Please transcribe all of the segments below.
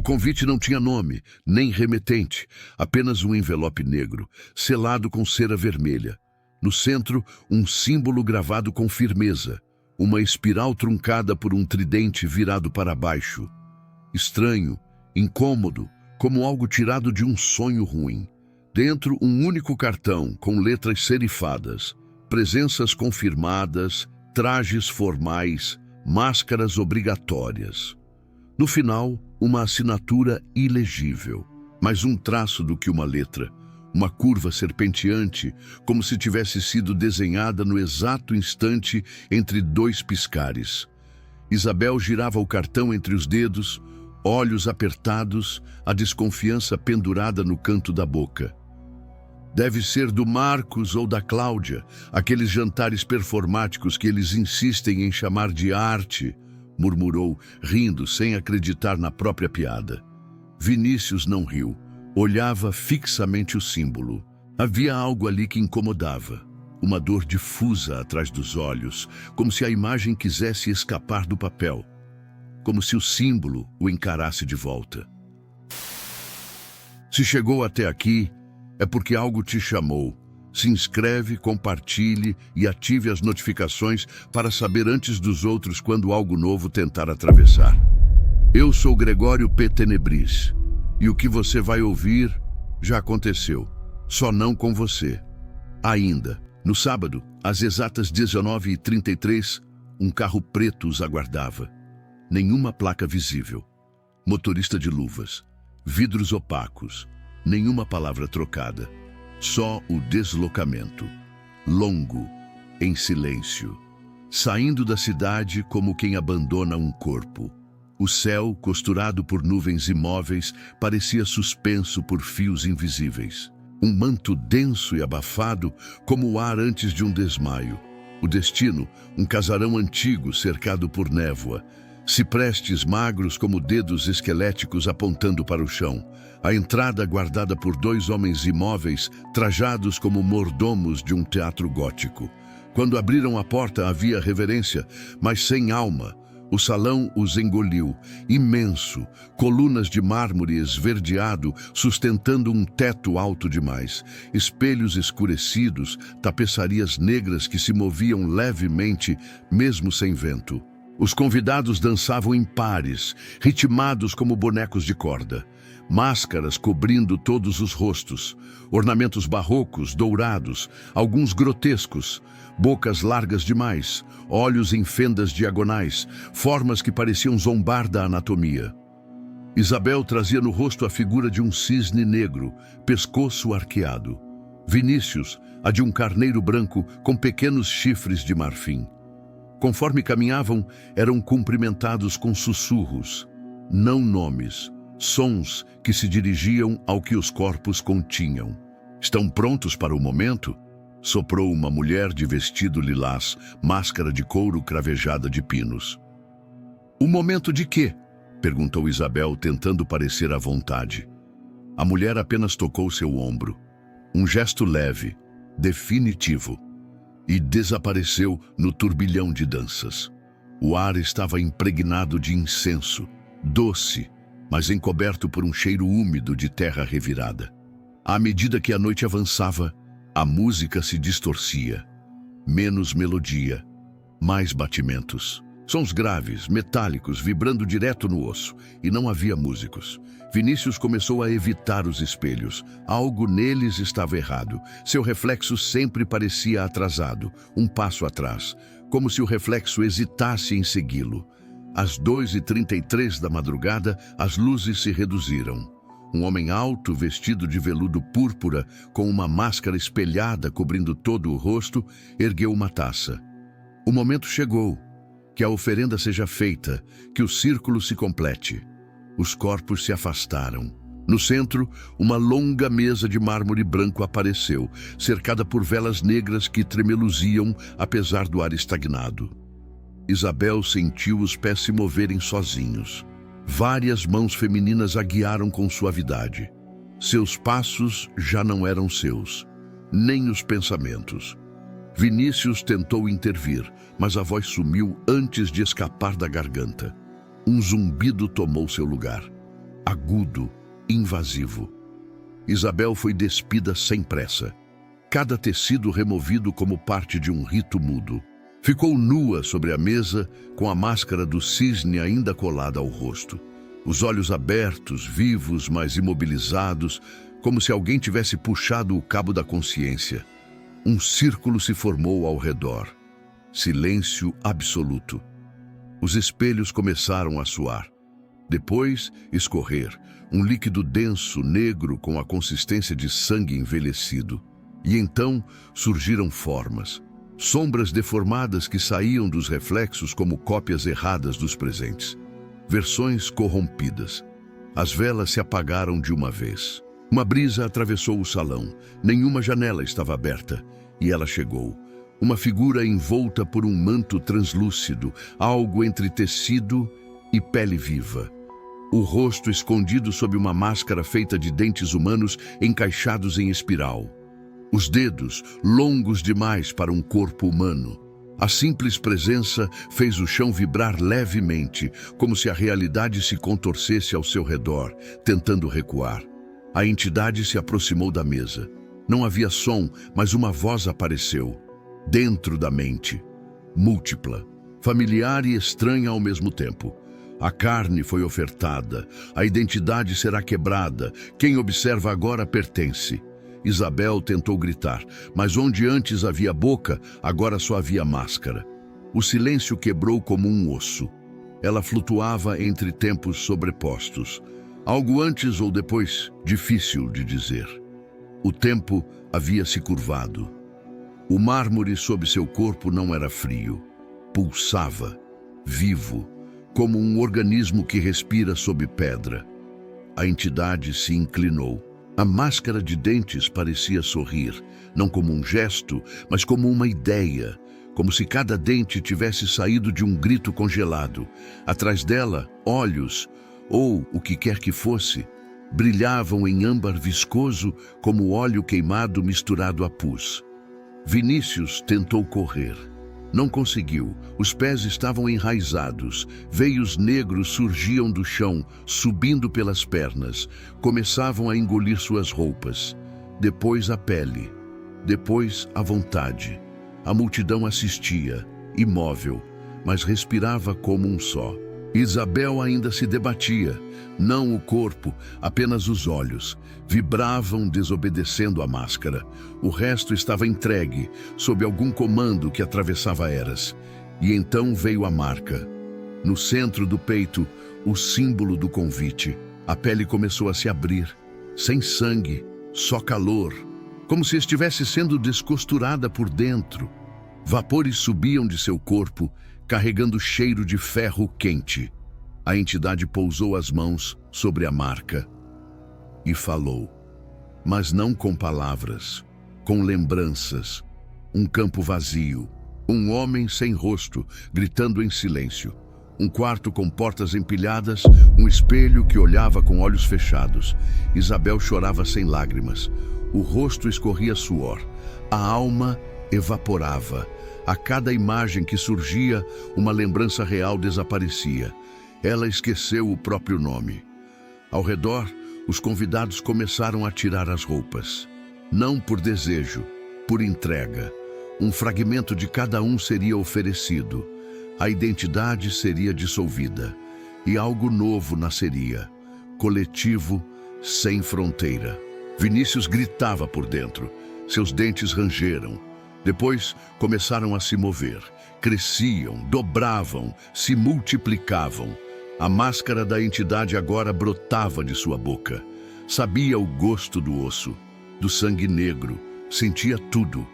O convite não tinha nome, nem remetente, apenas um envelope negro, selado com cera vermelha. No centro, um símbolo gravado com firmeza, uma espiral truncada por um tridente virado para baixo. Estranho, incômodo, como algo tirado de um sonho ruim. Dentro, um único cartão com letras serifadas, presenças confirmadas, trajes formais, máscaras obrigatórias. No final, uma assinatura ilegível, mais um traço do que uma letra, uma curva serpenteante, como se tivesse sido desenhada no exato instante entre dois piscares. Isabel girava o cartão entre os dedos, olhos apertados, a desconfiança pendurada no canto da boca. Deve ser do Marcos ou da Cláudia, aqueles jantares performáticos que eles insistem em chamar de arte, murmurou, rindo sem acreditar na própria piada. Vinícius não riu, olhava fixamente o símbolo. Havia algo ali que incomodava, uma dor difusa atrás dos olhos, como se a imagem quisesse escapar do papel, como se o símbolo o encarasse de volta. Se chegou até aqui, é porque algo te chamou. Se inscreve, compartilhe e ative as notificações para saber antes dos outros quando algo novo tentar atravessar. Eu sou Gregório P. Tenebris e o que você vai ouvir já aconteceu, só não com você. Ainda, no sábado, às exatas 19h33, um carro preto os aguardava. Nenhuma placa visível. Motorista de luvas, vidros opacos, nenhuma palavra trocada. Só o deslocamento, longo, em silêncio, saindo da cidade como quem abandona um corpo. O céu, costurado por nuvens imóveis, parecia suspenso por fios invisíveis. Um manto denso e abafado, como o ar antes de um desmaio. O destino, um casarão antigo cercado por névoa. Ciprestes magros como dedos esqueléticos apontando para o chão. A entrada guardada por dois homens imóveis, trajados como mordomos de um teatro gótico. Quando abriram a porta havia reverência, mas sem alma. O salão os engoliu, imenso, colunas de mármore esverdeado sustentando um teto alto demais, espelhos escurecidos, tapeçarias negras que se moviam levemente, mesmo sem vento. Os convidados dançavam em pares, ritmados como bonecos de corda. Máscaras cobrindo todos os rostos, ornamentos barrocos, dourados, alguns grotescos, bocas largas demais, olhos em fendas diagonais, formas que pareciam zombar da anatomia. Isabel trazia no rosto a figura de um cisne negro, pescoço arqueado. Vinícius, a de um carneiro branco com pequenos chifres de marfim. Conforme caminhavam, eram cumprimentados com sussurros, não nomes, sons que se dirigiam ao que os corpos continham. Estão prontos para o momento? Soprou uma mulher de vestido lilás, máscara de couro cravejada de pinos. O momento de quê? Perguntou Isabel, tentando parecer à vontade. A mulher apenas tocou seu ombro. Um gesto leve, definitivo. E desapareceu no turbilhão de danças. O ar estava impregnado de incenso, doce, mas encoberto por um cheiro úmido de terra revirada. À medida que a noite avançava, a música se distorcia. Menos melodia, mais batimentos. Sons graves, metálicos, vibrando direto no osso, e não havia músicos. Vinícius começou a evitar os espelhos. Algo neles estava errado. Seu reflexo sempre parecia atrasado, um passo atrás, como se o reflexo hesitasse em segui-lo. Às 2h33 da madrugada, as luzes se reduziram. Um homem alto, vestido de veludo púrpura, com uma máscara espelhada cobrindo todo o rosto, ergueu uma taça. O momento chegou. Que a oferenda seja feita, que o círculo se complete. Os corpos se afastaram. No centro, uma longa mesa de mármore branco apareceu, cercada por velas negras que tremeluziam apesar do ar estagnado. Isabel sentiu os pés se moverem sozinhos. Várias mãos femininas a guiaram com suavidade. Seus passos já não eram seus, nem os pensamentos. Vinícius tentou intervir, mas a voz sumiu antes de escapar da garganta. Um zumbido tomou seu lugar. agudo, invasivo. Isabel foi despida sem pressa. Cada tecido removido como parte de um rito mudo. Ficou nua sobre a mesa, com a máscara do cisne ainda colada ao rosto. Os olhos abertos, vivos, mas imobilizados, como se alguém tivesse puxado o cabo da consciência. Um círculo se formou ao redor. Silêncio absoluto. Os espelhos começaram a suar. Depois, escorrer, um líquido denso, negro, com a consistência de sangue envelhecido. E então surgiram formas, sombras deformadas que saíam dos reflexos como cópias erradas dos presentes. Versões corrompidas. As velas se apagaram de uma vez. Uma brisa atravessou o salão. Nenhuma janela estava aberta. E ela chegou. Uma figura envolta por um manto translúcido, algo entre tecido e pele viva. O rosto escondido sob uma máscara feita de dentes humanos encaixados em espiral. Os dedos, longos demais para um corpo humano. A simples presença fez o chão vibrar levemente, como se a realidade se contorcesse ao seu redor, tentando recuar. A entidade se aproximou da mesa. Não havia som, mas uma voz apareceu. Dentro da mente. Múltipla, familiar e estranha ao mesmo tempo. A carne foi ofertada, a identidade será quebrada, quem observa agora pertence. Isabel tentou gritar, mas onde antes havia boca, agora só havia máscara. O silêncio quebrou como um osso. Ela flutuava entre tempos sobrepostos. Algo antes ou depois, difícil de dizer. O tempo havia se curvado. O mármore sob seu corpo não era frio. Pulsava, vivo, como um organismo que respira sob pedra. A entidade se inclinou. A máscara de dentes parecia sorrir, não como um gesto, mas como uma ideia, como se cada dente tivesse saído de um grito congelado. Atrás dela, olhos, ou o que quer que fosse, brilhavam em âmbar viscoso como óleo queimado misturado a pus. Vinícius tentou correr. Não conseguiu. Os pés estavam enraizados. Veios negros surgiam do chão, subindo pelas pernas. Começavam a engolir suas roupas. Depois a pele. Depois a vontade. A multidão assistia, imóvel, mas respirava como um só. Isabel ainda se debatia. Não o corpo, apenas os olhos. Vibravam desobedecendo a máscara. O resto estava entregue, sob algum comando que atravessava eras. E então veio a marca. No centro do peito, o símbolo do convite. A pele começou a se abrir. Sem sangue, só calor. Como se estivesse sendo descosturada por dentro. Vapores subiam de seu corpo, carregando cheiro de ferro quente. A entidade pousou as mãos sobre a marca e falou, mas não com palavras, com lembranças. Um campo vazio, um homem sem rosto, gritando em silêncio. Um quarto com portas empilhadas, um espelho que olhava com olhos fechados. Isabel chorava sem lágrimas. O rosto escorria suor. A alma evaporava. A cada imagem que surgia, uma lembrança real desaparecia. Ela esqueceu o próprio nome. Ao redor, os convidados começaram a tirar as roupas. Não por desejo, por entrega. Um fragmento de cada um seria oferecido. A identidade seria dissolvida. E algo novo nasceria. Coletivo, sem fronteira. Vinícius gritava por dentro. Seus dentes rangeram. Depois começaram a se mover. Cresciam, dobravam, se multiplicavam. A máscara da entidade agora brotava de sua boca. Sabia o gosto do osso, do sangue negro, sentia tudo.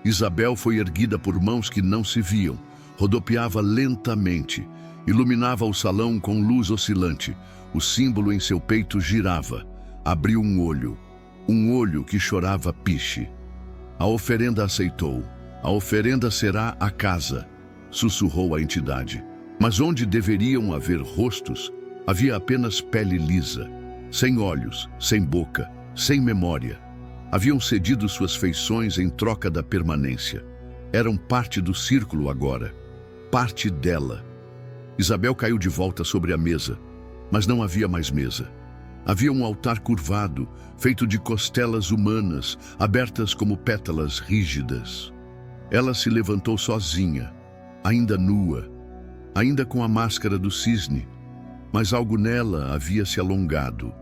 Isabel foi erguida por mãos que não se viam. Rodopiava lentamente. Iluminava o salão com luz oscilante. O símbolo em seu peito girava. Abriu um olho que chorava piche. A oferenda aceitou. A oferenda será a casa, sussurrou a entidade. Mas onde deveriam haver rostos, havia apenas pele lisa, sem olhos, sem boca, sem memória. Haviam cedido suas feições em troca da permanência. Eram parte do círculo agora, parte dela. Isabel caiu de volta sobre a mesa, mas não havia mais mesa. Havia um altar curvado, feito de costelas humanas, abertas como pétalas rígidas. Ela se levantou sozinha, ainda nua, ainda com a máscara do cisne, mas algo nela havia se alongado.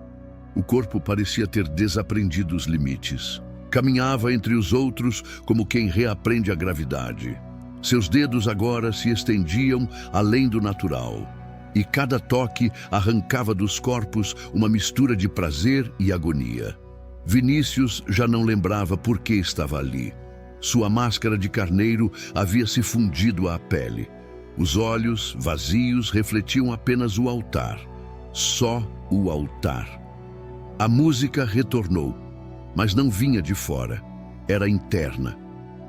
O corpo parecia ter desaprendido os limites. Caminhava entre os outros como quem reaprende a gravidade. Seus dedos agora se estendiam além do natural, e cada toque arrancava dos corpos uma mistura de prazer e agonia. Vinícius já não lembrava por que estava ali. Sua máscara de carneiro havia se fundido à pele. Os olhos, vazios, refletiam apenas o altar. Só o altar. A música retornou, mas não vinha de fora. Era interna.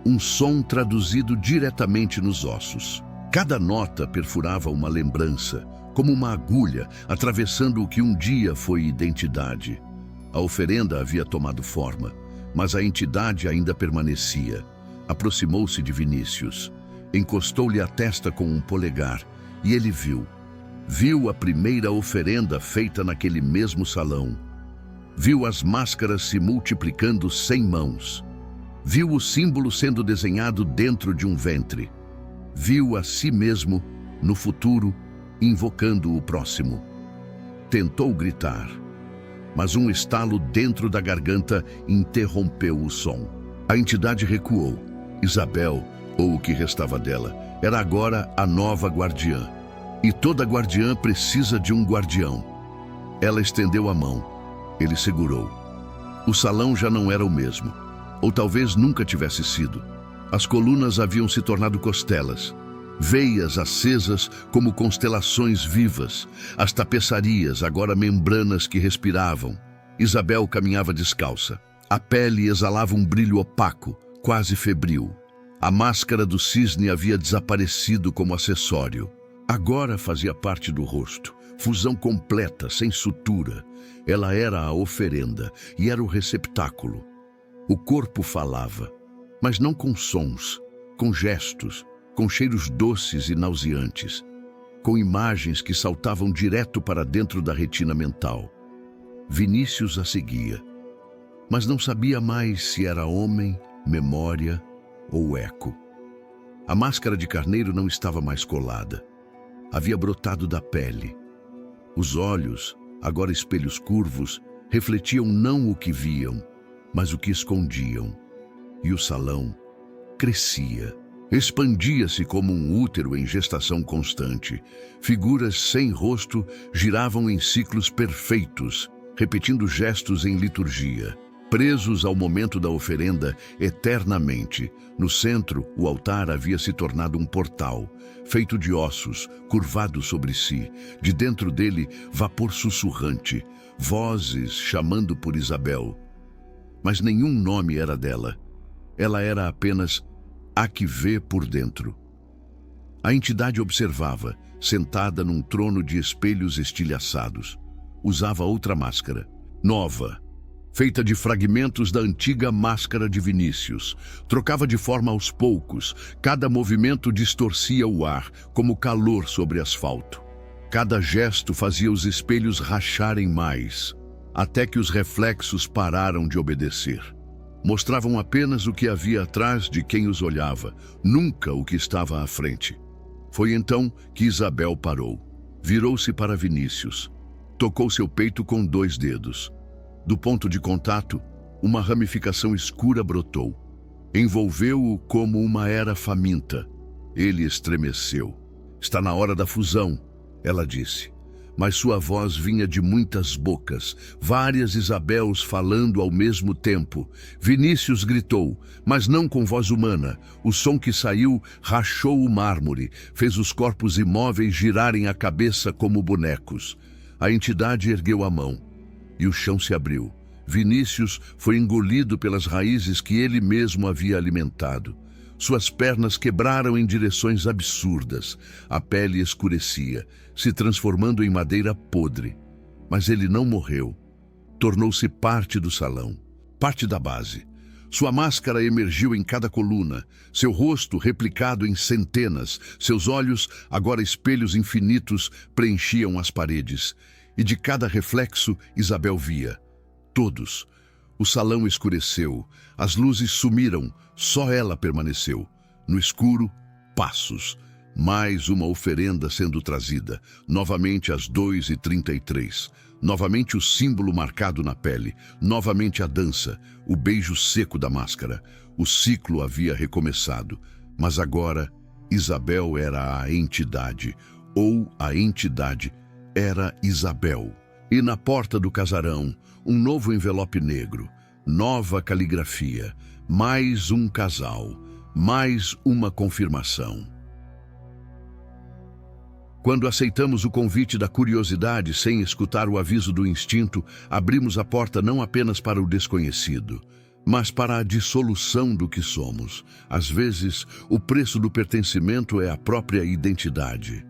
Um som traduzido diretamente nos ossos. Cada nota perfurava uma lembrança, como uma agulha atravessando o que um dia foi identidade. A oferenda havia tomado forma, mas a entidade ainda permanecia. Aproximou-se de Vinícius, encostou-lhe a testa com um polegar, e ele viu. Viu a primeira oferenda feita naquele mesmo salão. Viu as máscaras se multiplicando sem mãos. Viu o símbolo sendo desenhado dentro de um ventre. Viu a si mesmo, no futuro, invocando o próximo. Tentou gritar, mas um estalo dentro da garganta interrompeu o som. A entidade recuou. Isabel, ou o que restava dela, era agora a nova guardiã. E toda guardiã precisa de um guardião. Ela estendeu a mão. Ele segurou. O salão já não era o mesmo. Ou talvez nunca tivesse sido. As colunas haviam se tornado costelas, veias acesas como constelações vivas, as tapeçarias agora membranas que respiravam. Isabel caminhava descalça. A pele exalava um brilho opaco, quase febril. A máscara do cisne havia desaparecido como acessório. Agora fazia parte do rosto, fusão completa, sem sutura. Ela era a oferenda e era o receptáculo. O corpo falava, mas não com sons, com gestos, com cheiros doces e nauseantes, com imagens que saltavam direto para dentro da retina mental. Vinícius a seguia, mas não sabia mais se era homem, memória ou eco. A máscara de carneiro não estava mais colada. Havia brotado da pele. Os olhos, agora espelhos curvos, refletiam não o que viam, mas o que escondiam. E o salão crescia, expandia-se como um útero em gestação constante. Figuras sem rosto giravam em ciclos perfeitos, repetindo gestos em liturgia. Presos ao momento da oferenda eternamente, no centro, o altar havia se tornado um portal, feito de ossos, curvado sobre si. De dentro dele, vapor sussurrante, vozes chamando por Isabel. Mas nenhum nome era dela. Ela era apenas a que vê por dentro. A entidade observava, sentada num trono de espelhos estilhaçados. Usava outra máscara, nova, feita de fragmentos da antiga máscara de Vinícius. Trocava de forma aos poucos. Cada movimento distorcia o ar, como calor sobre asfalto. Cada gesto fazia os espelhos racharem mais, até que os reflexos pararam de obedecer. Mostravam apenas o que havia atrás de quem os olhava, nunca o que estava à frente. Foi então que Isabel parou. Virou-se para Vinícius. Tocou seu peito com 2 dedos. Do ponto de contato, uma ramificação escura brotou. Envolveu-o como uma era faminta. Ele estremeceu. Está na hora da fusão, ela disse. Mas sua voz vinha de muitas bocas, várias Isabels falando ao mesmo tempo. Vinícius gritou, mas não com voz humana. O som que saiu rachou o mármore, fez os corpos imóveis girarem a cabeça como bonecos. A entidade ergueu a mão, e o chão se abriu. Vinícius foi engolido pelas raízes que ele mesmo havia alimentado. Suas pernas quebraram em direções absurdas. A pele escurecia, se transformando em madeira podre. Mas ele não morreu. Tornou-se parte do salão, parte da base. Sua máscara emergiu em cada coluna, seu rosto replicado em centenas, seus olhos, agora espelhos infinitos, preenchiam as paredes. e de cada reflexo Isabel via. Todos. O salão escureceu, as luzes sumiram, só ela permaneceu. No escuro, passos. Mais uma oferenda sendo trazida, novamente às 2h33. Novamente o símbolo marcado na pele, novamente a dança, o beijo seco da máscara. O ciclo havia recomeçado, mas agora Isabel era a entidade, ou a entidade era Isabel. E na porta do casarão, um novo envelope negro, nova caligrafia, mais um casal, mais uma confirmação. Quando aceitamos o convite da curiosidade sem escutar o aviso do instinto, abrimos a porta não apenas para o desconhecido, mas para a dissolução do que somos. Às vezes, o preço do pertencimento é a própria identidade.